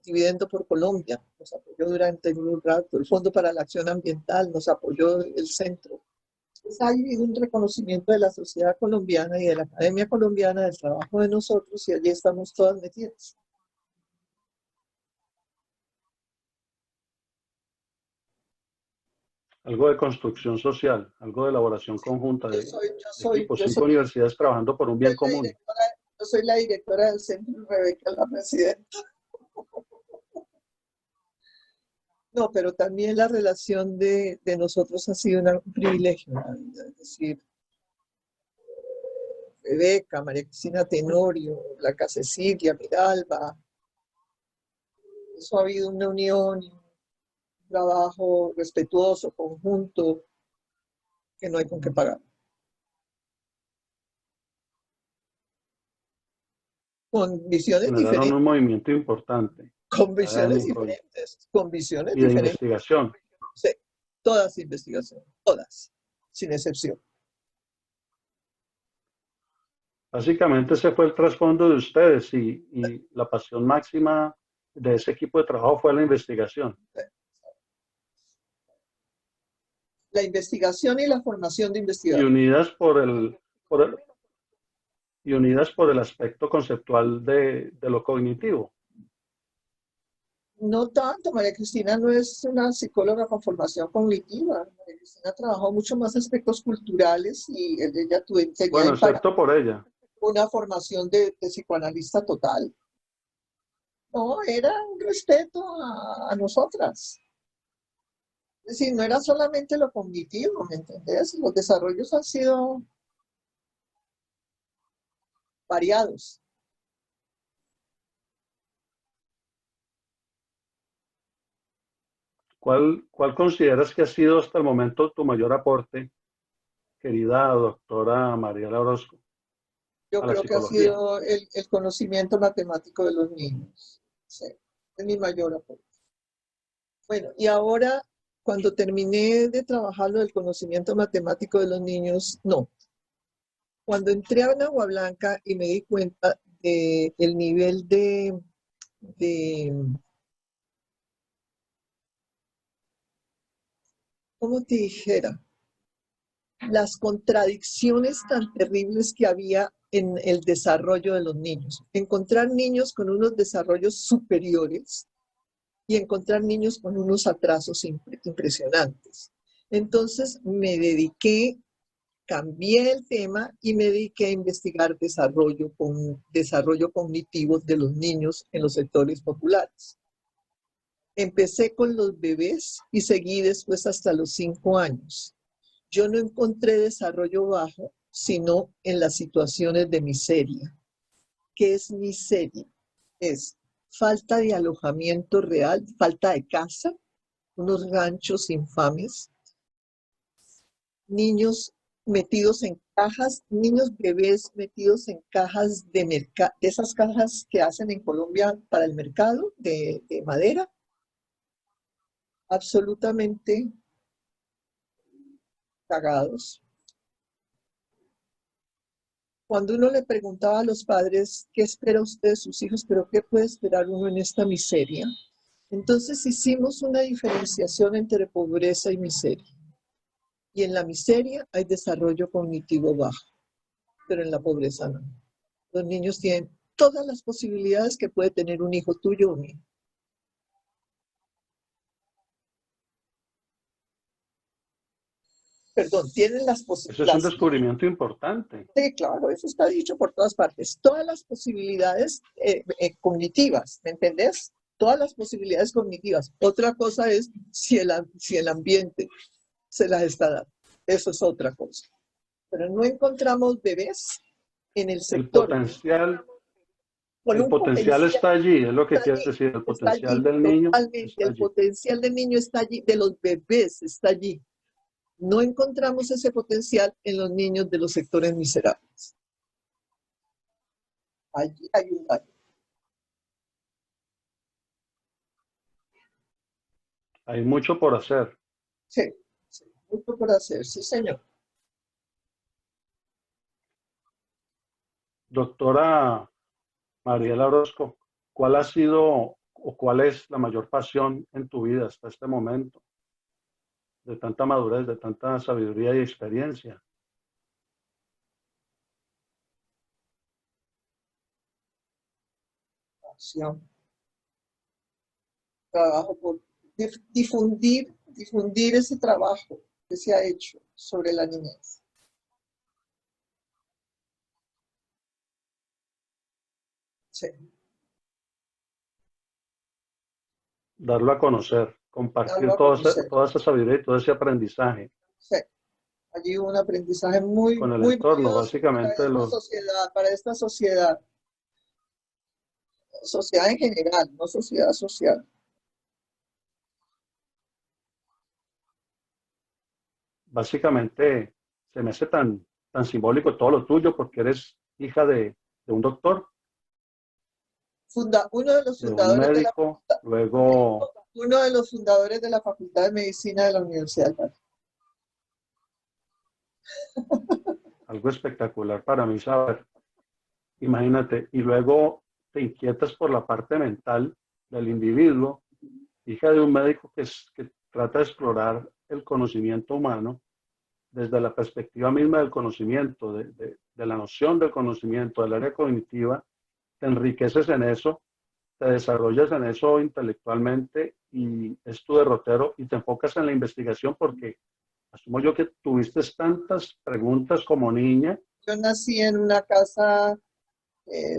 Dividendo por Colombia, nos apoyó durante un rato, el Fondo para la Acción Ambiental, nos apoyó el centro. Entonces hay un reconocimiento de la sociedad colombiana y de la Academia Colombiana del trabajo de nosotros y allí estamos todas metidas. Algo de construcción social, algo de elaboración conjunta de equipos, Yo 5 universidades trabajando por un bien común. soy la directora del centro y Rebeca es la presidenta. No, pero también la relación de nosotros ha sido un privilegio en la vida. Es decir, Rebeca, María Cristina Tenorio, Blanca Cecilia, Miralba, eso ha habido una unión, un trabajo respetuoso, conjunto, que no hay con qué pagar. Con visiones Generaron diferentes, un movimiento importante, con visiones académico diferentes, con visiones y de diferentes. investigación. Sí, todas investigaciones, todas, sin excepción. Básicamente ese fue el trasfondo de ustedes y la pasión máxima de ese equipo de trabajo fue la investigación. La investigación y la formación de Y investigadores. unidas por el- y unidas por el aspecto conceptual de lo cognitivo. No tanto, María Cristina no es una psicóloga con formación cognitiva. María Cristina trabajó mucho más aspectos culturales y ella tenía Bueno, en Panamá excepto por ella. una formación de psicoanalista total. No, era un respeto a nosotras. Es decir, no era solamente lo cognitivo, ¿me entendés? Los desarrollos han sido variados. ¿Cuál consideras que ha sido hasta el momento tu mayor aporte, querida doctora Mariela Orozco, Yo a la creo que ha psicología? sido el conocimiento matemático de los niños. Sí, es mi mayor aporte. Bueno, y ahora, cuando terminé de trabajar lo del conocimiento matemático de los niños, no. Cuando entré a Agua Blanca y me di cuenta del nivel de, ¿cómo te dijera? Las contradicciones tan terribles que había en el desarrollo de los niños. Encontrar niños con unos desarrollos superiores y encontrar niños con unos atrasos impresionantes. Entonces me dediqué, cambié el tema y me dediqué a investigar desarrollo cognitivo de los niños en los sectores populares. Empecé con los bebés y seguí después hasta los 5 años. Yo no encontré desarrollo bajo, sino en las situaciones de miseria. ¿Qué es miseria? Es falta de alojamiento real, falta de casa, unos ranchos infames, niños metidos en cajas, niños bebés metidos en cajas de esas cajas que hacen en Colombia para el mercado de madera, absolutamente cagados. Cuando uno le preguntaba a los padres, ¿qué espera usted de sus hijos? ¿Pero qué puede esperar uno en esta miseria? Entonces hicimos una diferenciación entre pobreza y miseria. Y en la miseria hay desarrollo cognitivo bajo, pero en la pobreza no. Los niños tienen todas las posibilidades que puede tener un hijo tuyo o mío. Perdón, tienen las Ese es un posibilidades. descubrimiento importante. Sí, claro, eso está dicho por todas partes. Todas las posibilidades cognitivas, ¿me entendés? Todas las posibilidades cognitivas. Otra cosa es si el ambiente se las está dando. Eso es otra cosa. Pero no encontramos bebés en el El sector potencial, con el un potencial potencial. está allí, es lo que Está quiere allí, decir, el está potencial allí, del niño totalmente. está El allí. potencial del niño está allí, de los bebés está allí. No encontramos ese potencial en los niños de los sectores miserables. Allí hay un daño. Hay mucho por hacer. Sí, sí, mucho por hacer, sí, señor. Doctora Mariela Orozco, ¿cuál ha sido o cuál es la mayor pasión en tu vida hasta este momento? De tanta madurez, de tanta sabiduría y experiencia. Acción, trabajo por difundir ese trabajo que se ha hecho sobre la niñez. Sí, Darlo a conocer. compartir darlo a conocer. toda esa sabiduría y todo ese aprendizaje Sí, allí hubo un aprendizaje con el muy entorno, valioso básicamente para esta sociedad, sociedad en general, no sociedad social. básicamente se me hace tan simbólico todo lo tuyo porque eres hija de un doctor, Uno de los de un fundadores de la médico, luego uno de los fundadores de la Facultad de Medicina de la Universidad del Valle. algo espectacular para mí saber, imagínate, y luego te inquietas por la parte mental del individuo, hija de un médico que trata de explorar el conocimiento humano desde la perspectiva misma del conocimiento, de la noción del conocimiento, del área cognitiva, te enriqueces en eso, te desarrollas en eso intelectualmente y es tu derrotero y te enfocas en la investigación porque asumo yo que tuviste tantas preguntas como niña. Yo nací en una casa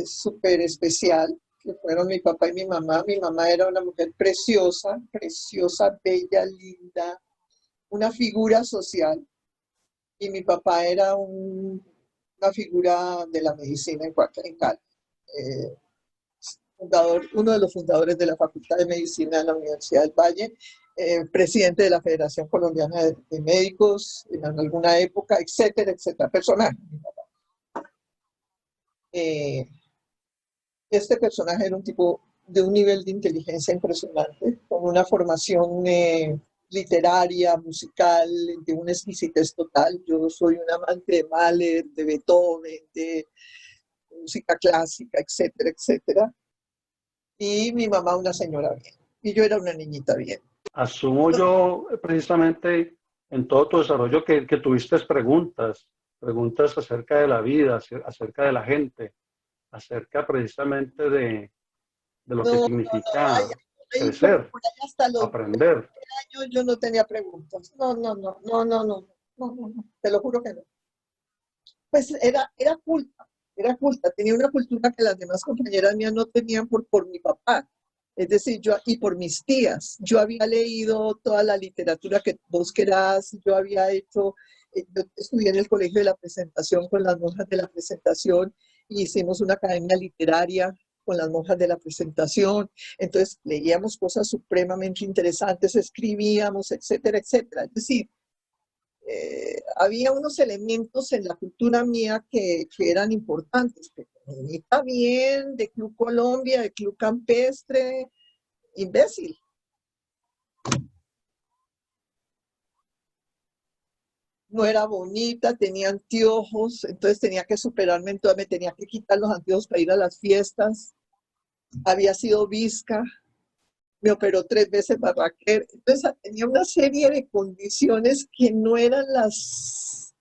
súper especial, que fueron mi papá y mi mamá. Mi mamá era una mujer preciosa, preciosa, bella, linda, una figura social. Y mi papá era una figura de la medicina en Cali. Eh, uno de los fundadores de la Facultad de Medicina de la Universidad del Valle, presidente de la Federación Colombiana de Médicos en alguna época, etcétera, etcétera. Personaje. Este personaje era un tipo de un nivel de inteligencia impresionante, con una formación literaria, musical, de una exquisitez total. Yo soy un amante de Mahler, de Beethoven, de música clásica, etcétera, etcétera. Y mi mamá una señora bien. Y yo era una niñita bien. Asumo yo precisamente en todo tu desarrollo que tuviste preguntas acerca de la vida, acerca de la gente, acerca precisamente de lo que No, significa ahí crecer, por ahí hasta los 20 aprender. años yo no tenía preguntas. No, te lo juro que no. Pues era culta, tenía una cultura que las demás compañeras mías no tenían por mi papá. Es decir, yo y por mis tías. Yo había leído toda la literatura que vos querás, yo había hecho, yo estudié en el Colegio de la Presentación con las monjas de la Presentación, y hicimos una academia literaria con las monjas de la Presentación. Entonces leíamos cosas supremamente interesantes, escribíamos, etcétera, etcétera. Es decir, había unos elementos en la cultura mía que eran importantes. Está bien, de Club Colombia, de Club Campestre, imbécil. No era bonita, tenía anteojos, entonces tenía que superarme, entonces me tenía que quitar los anteojos para ir a las fiestas. Había sido visca, me operó 3 veces Barraquer. Entonces tenía una serie de condiciones que no eran las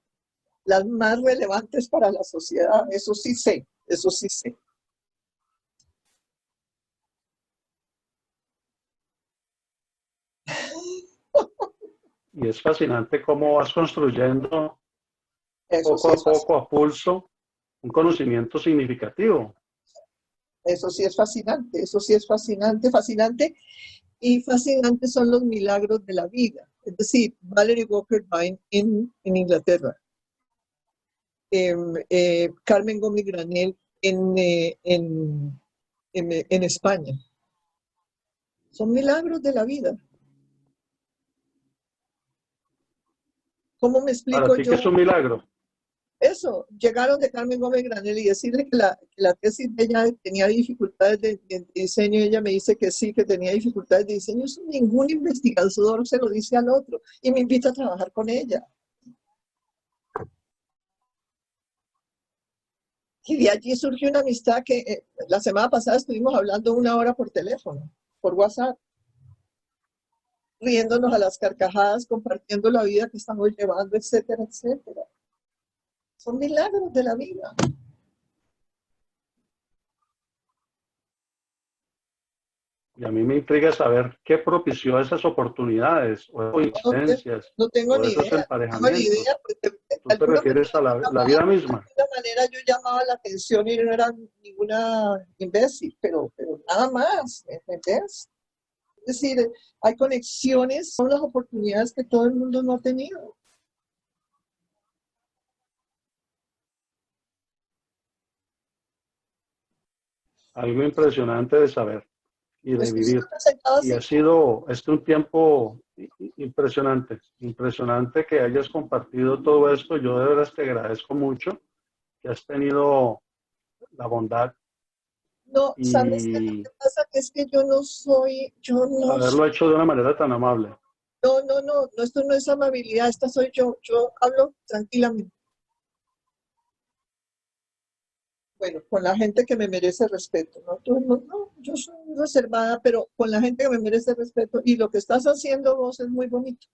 más relevantes para la sociedad. Eso sí sé, eso sí sé. Y es fascinante cómo vas construyendo Eso poco sí a es fascinante. poco a pulso un conocimiento significativo. Eso sí es fascinante, eso sí es fascinante, fascinante. Y fascinantes son los milagros de la vida. Es decir, Valerie Walker Vine en Inglaterra, Carmen Gómez Granel en España. Son milagros de la vida. ¿Cómo me Para explico ti que yo? es un milagro. Eso, llegaron de Carmen Gómez Granel y decirle que la tesis de ella tenía dificultades de diseño, y ella me dice que sí, que tenía dificultades de diseño. Eso ningún investigador se lo dice al otro, y me invita a trabajar con ella. Y de allí surgió una amistad que la semana pasada estuvimos hablando 1 hora por teléfono, por WhatsApp, riéndonos a las carcajadas, compartiendo la vida que estamos llevando, etcétera, etcétera. Son milagros de la vida. Y a mí me intriga saber qué propició esas oportunidades o No, coincidencias no tengo o ni esos idea, no tengo ni idea, emparejamientos. porque de Tú te alguna refieres manera a la vida misma. de alguna manera yo llamaba la atención y no era ninguna imbécil, pero nada más, ¿me entendés? Es decir, hay conexiones, son las oportunidades que todo el mundo no ha tenido. Algo impresionante de saber y de Estoy siendo vivir. presentada Y así. ha sido un tiempo impresionante, impresionante que hayas compartido todo esto. Yo de verdad te agradezco mucho que has tenido la bondad No, ¿sabes qué es lo y que pasa? Que es que yo no soy, haberlo hecho de una manera tan amable. no, esto no es amabilidad, esta soy yo hablo tranquilamente. Bueno, con la gente que me merece respeto, ¿no? No, yo soy reservada, pero con la gente que me merece respeto, y lo que estás haciendo vos es muy bonito.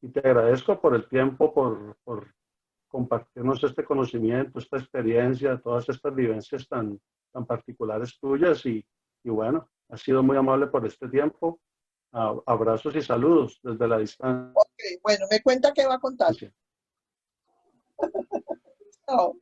Y te agradezco por el tiempo, por compartirnos este conocimiento, esta experiencia, todas estas vivencias tan particulares tuyas y bueno, has sido muy amable por este tiempo. Abrazos y saludos desde la distancia. Ok, bueno, me cuenta qué va a contar. Chao.